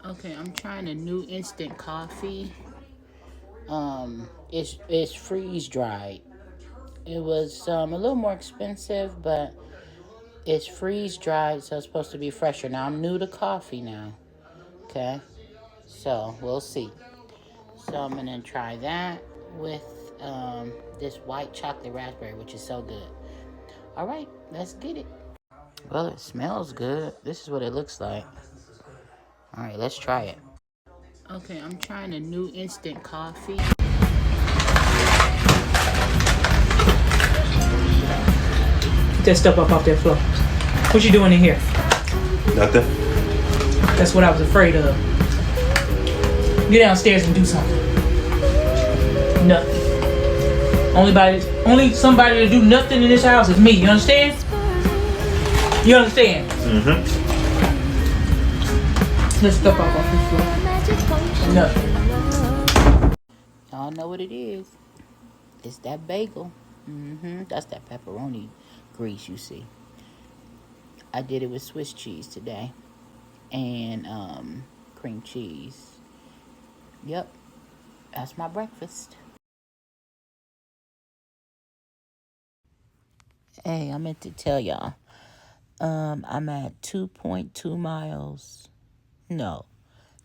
Okay, I'm trying a new instant coffee. It's freeze dried. It was a little more expensive, but it's freeze dried, so it's supposed to be fresher. Now I'm new to coffee now. Okay, so we'll see. So I'm gonna try that with this white chocolate raspberry, which is so good. All right, let's get it. Well, it smells good. This is what it looks like. All right, let's try it. Okay, I'm trying a new instant coffee. Get that stuff up off that floor. What you doing in here? Nothing. That's what I was afraid of. Get downstairs and do something. Nothing. Only somebody to do nothing in this house is me. You understand? You understand? Mm-hmm. Let's step up off this floor. Nothing. Y'all know what it is. It's that bagel. That's that pepperoni grease you see. I did it with Swiss cheese today. And cream cheese. Yep. That's my breakfast. Hey, I meant to tell y'all. I'm at 2.2 miles. No.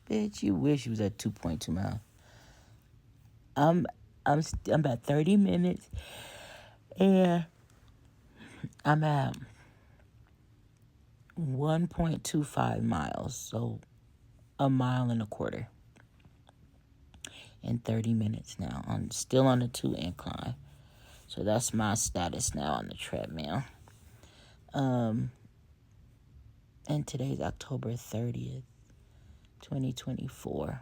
Bitch, you wish you was at 2.2 miles. I'm at 30 minutes and I'm at 1.25 miles. So a mile and a quarter in 30 minutes now. I'm still on the 2 incline. So that's my status now on the treadmill. And today's October 30th, 2024.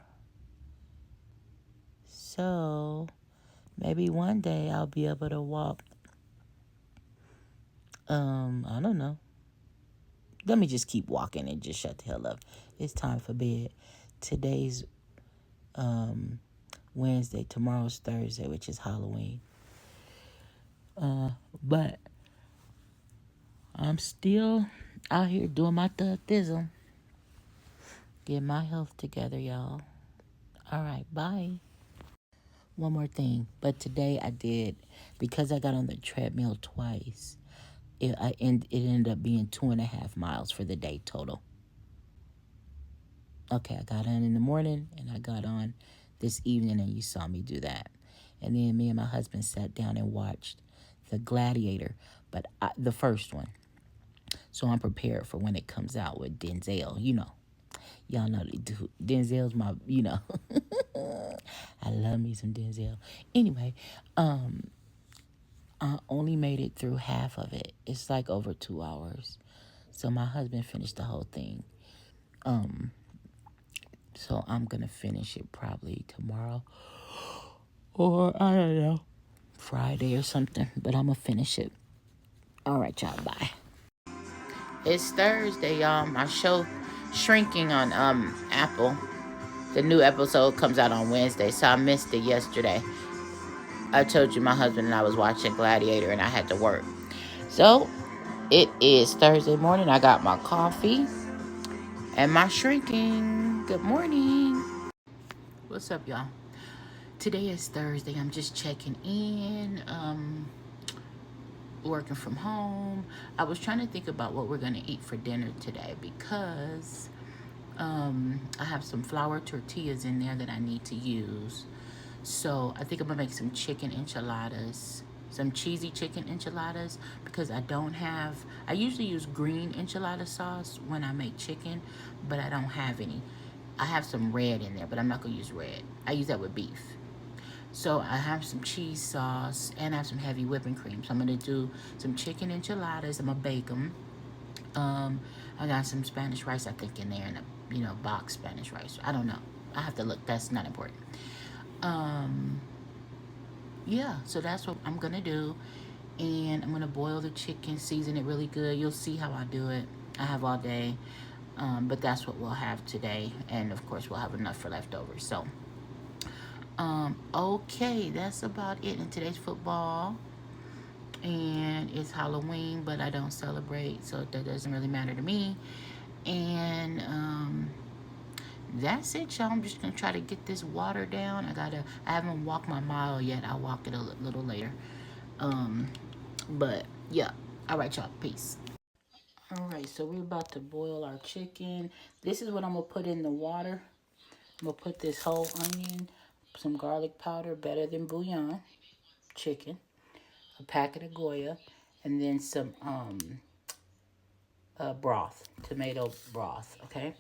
So maybe one day I'll be able to walk. I don't know. Let me just keep walking and just shut the hell up. It's time for bed. Today's Wednesday. Tomorrow's Thursday, which is Halloween. But I'm still out here doing my thug-thism. Get my health together, y'all. All right, bye. One more thing. But today I did, because I got on the treadmill twice, it ended up being 2.5 miles for the day total. Okay, I got on in the morning and I got on this evening and you saw me do that. And then me and my husband sat down and watched The Gladiator, but the first one. So I'm prepared for when it comes out with Denzel, you know. Y'all know Denzel's my, you know. I love me some Denzel. Anyway, I only made it through half of it. It's like over 2 hours. So my husband finished the whole thing. So I'm going to finish it probably tomorrow. Or, I don't know, Friday or something. But I'm going to finish it. All right, y'all. Bye. It's Thursday, y'all. My show Shrinking on Apple. The new episode comes out on Wednesday, so I missed it yesterday. I told you my husband and I was watching Gladiator and I had to work. So, it is Thursday morning. I got my coffee and my shrinking. Good morning. What's up, y'all? Today is Thursday. I'm just checking in. Working from home. I was trying to think about what we're going to eat for dinner today because I have some flour tortillas in there that I need to use. So I think I'm going to make some chicken enchiladas, some cheesy chicken enchiladas, because I usually use green enchilada sauce when I make chicken, but I don't have any. I have some red in there, but I'm not going to use red. I use that with beef. So I have some cheese sauce and I have some heavy whipping cream. So I'm going to do some chicken enchiladas. I'm going to bake them. I got some Spanish rice, I think, in there, and a box Spanish rice. I don't know. I have to look. That's not important. Yeah, so that's what I'm going to do. And I'm going to boil the chicken, season it really good. You'll see how I do it. I have all day. But that's what we'll have today. And, of course, we'll have enough for leftovers. So, okay, that's about it. And today's football. And it's Halloween, but I don't celebrate, so that doesn't really matter to me. And that's it, y'all. I'm just gonna try to get this water down. I haven't walked my mile yet. I'll walk it a little later. But yeah. All right, y'all. Peace. All right, so we're about to boil our chicken. This is what I'm gonna put in the water. I'm gonna put this whole onion, some garlic powder, better than bouillon, chicken, a packet of Goya, and then some broth, tomato broth. Okay.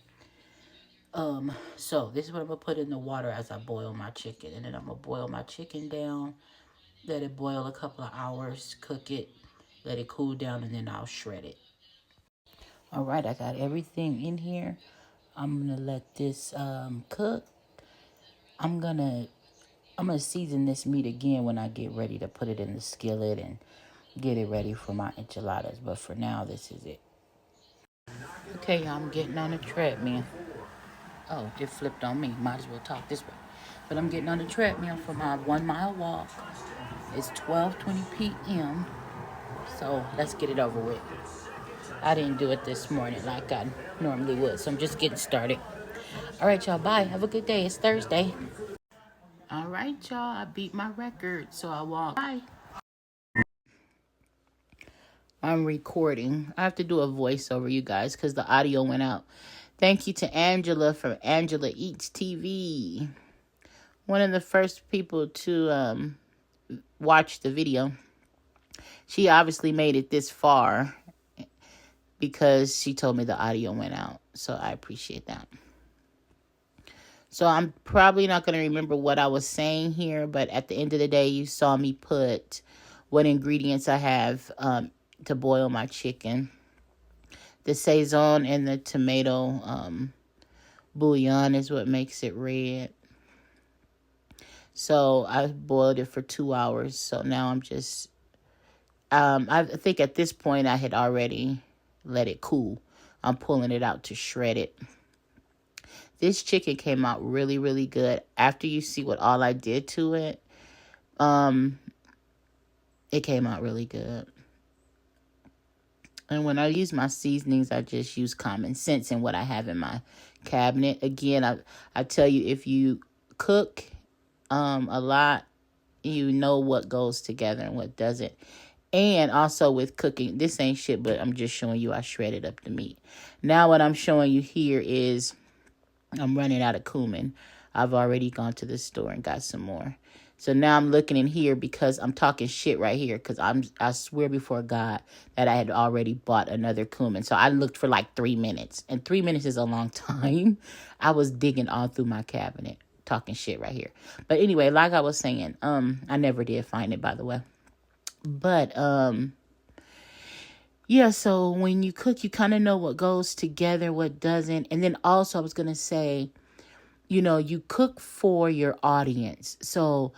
So this is what I'm gonna put in the water as I boil my chicken, and then I'm gonna boil my chicken down, let it boil a couple of hours, cook it, let it cool down, and then I'll shred it. All right, I got everything in here. I'm gonna let this cook. I'm gonna season this meat again when I get ready to put it in the skillet and get it ready for my enchiladas. But for now, this is it. Okay, y'all, I'm getting on the treadmill. Oh, it flipped on me. Might as well talk this way. But I'm getting on the treadmill for my 1 mile walk. It's 12:20 p.m. So let's get it over with. I didn't do it this morning like I normally would. So I'm just getting started. All right, y'all. Bye. Have a good day. It's Thursday. All right, y'all. I beat my record. So I walked. Bye. I'm recording. I have to do a voiceover, you guys, because the audio went out. Thank you to Angela from Angela Eats TV. One of the first people to watch the video. She obviously made it this far because she told me the audio went out. So I appreciate that. So I'm probably not going to remember what I was saying here, but at the end of the day, you saw me put what ingredients I have to boil my chicken. The Saison and the tomato bouillon is what makes it red. So I boiled it for 2 hours. So now I'm just, I think at this point I had already let it cool. I'm pulling it out to shred it. This chicken came out really, really good. After you see what all I did to it, it came out really good. And when I use my seasonings, I just use common sense in what I have in my cabinet. Again, I tell you, if you cook a lot, you know what goes together and what doesn't. And also with cooking, this ain't shit, but I'm just showing you I shredded up the meat. Now what I'm showing you here is I'm running out of cumin. I've already gone to the store and got some more. So now I'm looking in here because I'm talking shit right here because I swear before God that I had already bought another cumin. So I looked for like 3 minutes. And 3 minutes is a long time. I was digging all through my cabinet. Talking shit right here. But anyway, like I was saying, I never did find it, by the way. But yeah, so when you cook, you kind of know what goes together, what doesn't. And then also I was going to say, you know, you cook for your audience. So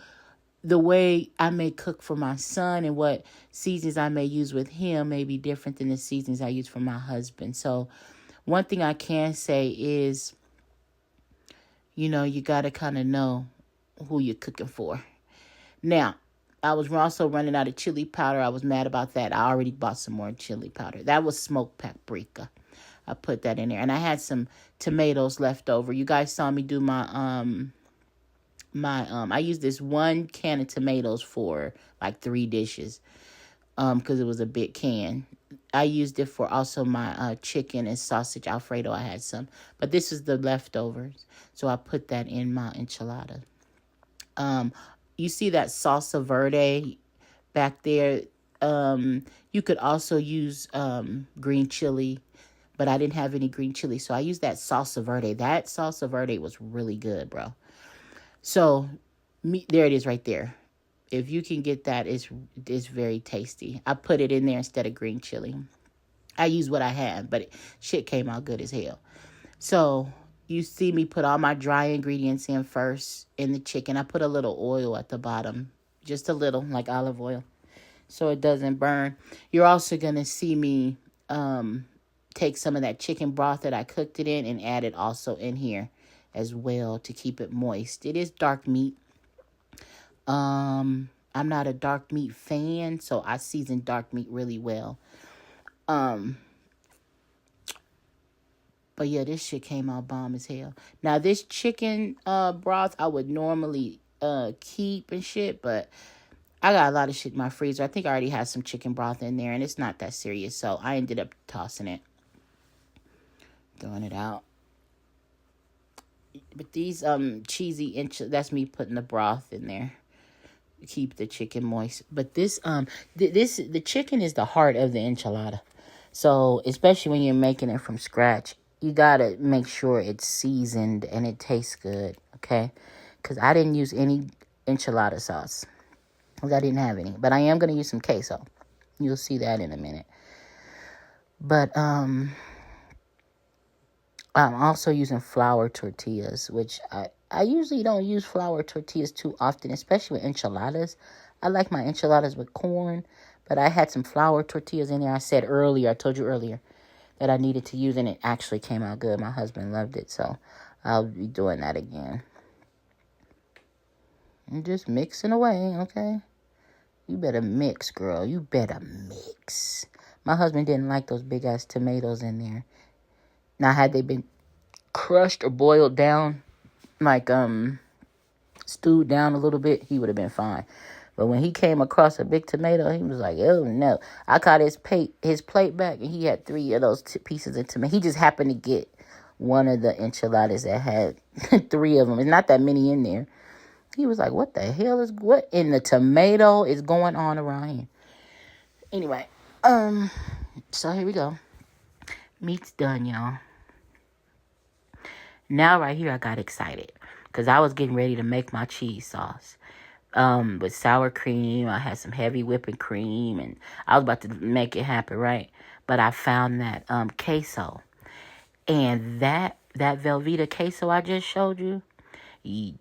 the way I may cook for my son and what seasons I may use with him may be different than the seasons I use for my husband. So one thing I can say is, you know, you got to kind of know who you're cooking for. Now, I was also running out of chili powder. I was mad about that. I already bought some more chili powder. That was smoked paprika. I put that in there. And I had some tomatoes left over. You guys saw me do my I used this 1 can of tomatoes for like 3 dishes. Because it was a big can. I used it for also my chicken and sausage Alfredo. I had some. But this is the leftovers. So I put that in my enchilada. You see that salsa verde back there. You could also use green chili, but I didn't have any green chili, so I used that salsa verde. That salsa verde was really good, bro. So there it is right there. If you can get that, it's very tasty. I put it in there instead of green chili. I use what I have, but shit came out good as hell. So you see me put all my dry ingredients in first in the chicken. I put a little oil at the bottom, just a little, like olive oil, so it doesn't burn. You're also going to see me take some of that chicken broth that I cooked it in and add it also in here as well to keep it moist. It is dark meat. I'm not a dark meat fan, so I season dark meat really well. But yeah, this shit came out bomb as hell. Now this chicken broth I would normally keep and shit, but I got a lot of shit in my freezer. I think I already had some chicken broth in there, and it's not that serious, so I ended up tossing it, throwing it out. But these cheesy that's me putting the broth in there. Keep the chicken moist. But this the chicken is the heart of the enchilada. So especially when you're making it from scratch, you gotta make sure it's seasoned and it tastes good. Okay, because I didn't use any enchilada sauce because I didn't have any. But I am gonna use some queso. You'll see that in a minute. But I'm also using flour tortillas, which I usually don't use flour tortillas too often, especially with enchiladas. I like my enchiladas with corn, but I had some flour tortillas in there. I told you earlier, that I needed to use, and it actually came out good. My husband loved it, so I'll be doing that again. And just mixing away, okay? You better mix, girl. You better mix. My husband didn't like those big-ass tomatoes in there. Now, had they been crushed or boiled down, like stewed down a little bit, he would have been fine. But when he came across a big tomato, he was like, oh no. I caught his plate back, and he had 3 of those pieces of tomato. He just happened to get one of the enchiladas that had 3 of them. There's not that many in there. He was like, what the hell what in the tomato is going on around here? Anyway, so here we go. Meat's done, y'all. Now right here I got excited because I was getting ready to make my cheese sauce. With sour cream. I had some heavy whipping cream, and I was about to make it happen, right? But I found that queso, and that Velveeta queso I just showed you,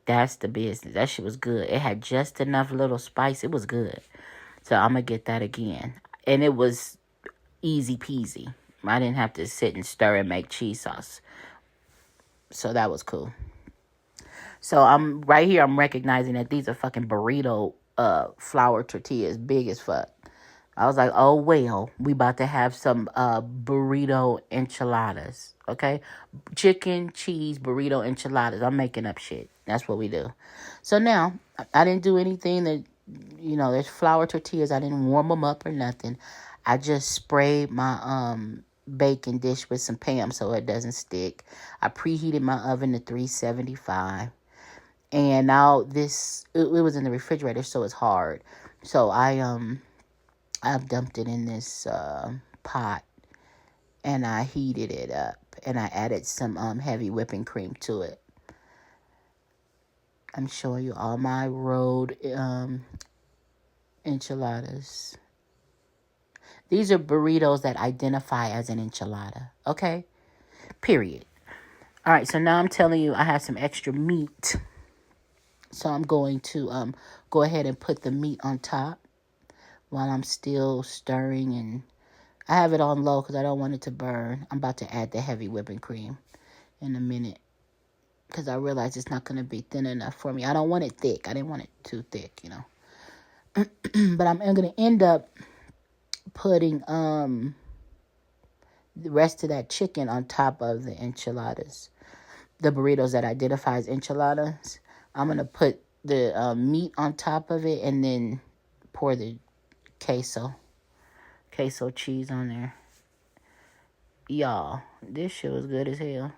that's the business. That shit was good. It had just enough little spice. It was good. So I'm gonna get that again, and it was easy peasy. I didn't have to sit and stir and make cheese sauce, so that was cool. So I'm right here. I'm recognizing that these are fucking burrito flour tortillas, big as fuck. I was like, oh well, we about to have some burrito enchiladas, okay? Chicken, cheese, burrito enchiladas. I'm making up shit. That's what we do. So now I didn't do anything that, there's flour tortillas. I didn't warm them up or nothing. I just sprayed my baking dish with some Pam so it doesn't stick. I preheated my oven to 375. And now it was in the refrigerator, so it's hard. So I've dumped it in this pot, and I heated it up, and I added some heavy whipping cream to it. I'm showing you all my rolled enchiladas. These are burritos that identify as an enchilada, okay? Period. All right, so now I'm telling you I have some extra meat. So I'm going to go ahead and put the meat on top while I'm still stirring. And I have it on low because I don't want it to burn. I'm about to add the heavy whipping cream in a minute because I realize it's not going to be thin enough for me. I don't want it thick. I didn't want it too thick, But I'm going to end up putting the rest of that chicken on top of the enchiladas. The burritos that identify as enchiladas. I'm going to put the meat on top of it and then pour the queso cheese on there. Y'all, this shit was good as hell.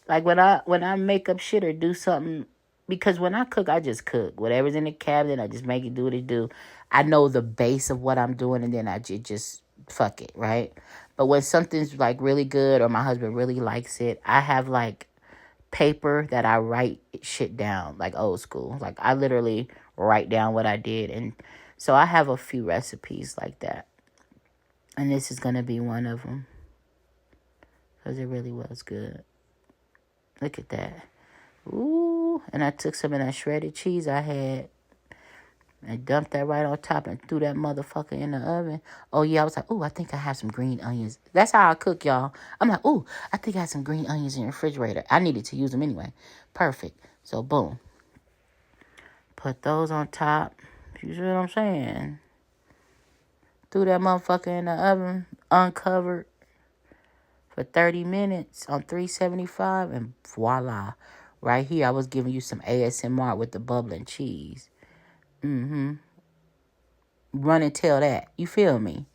Like when I make up shit or do something, because when I cook, I just cook. Whatever's in the cabinet, I just make it do what it do. I know the base of what I'm doing, and then I just fuck it, right? But when something's like really good or my husband really likes it, I have like paper that I write shit down, like old school. Like I literally write down what I did, and so I have a few recipes like that, and this is gonna be one of them because it really was good. Look at that. Ooh, and I took some of that shredded cheese I had and dumped that right on top and threw that motherfucker in the oven. Oh, yeah, I was like, ooh, I think I have some green onions. That's how I cook, y'all. I'm like, ooh, I think I have some green onions in the refrigerator. I needed to use them anyway. Perfect. So, boom. Put those on top. You see what I'm saying? Threw that motherfucker in the oven, uncovered, for 30 minutes on 375, and voila. Right here, I was giving you some ASMR with the bubbling cheese. Run and tell that. You feel me?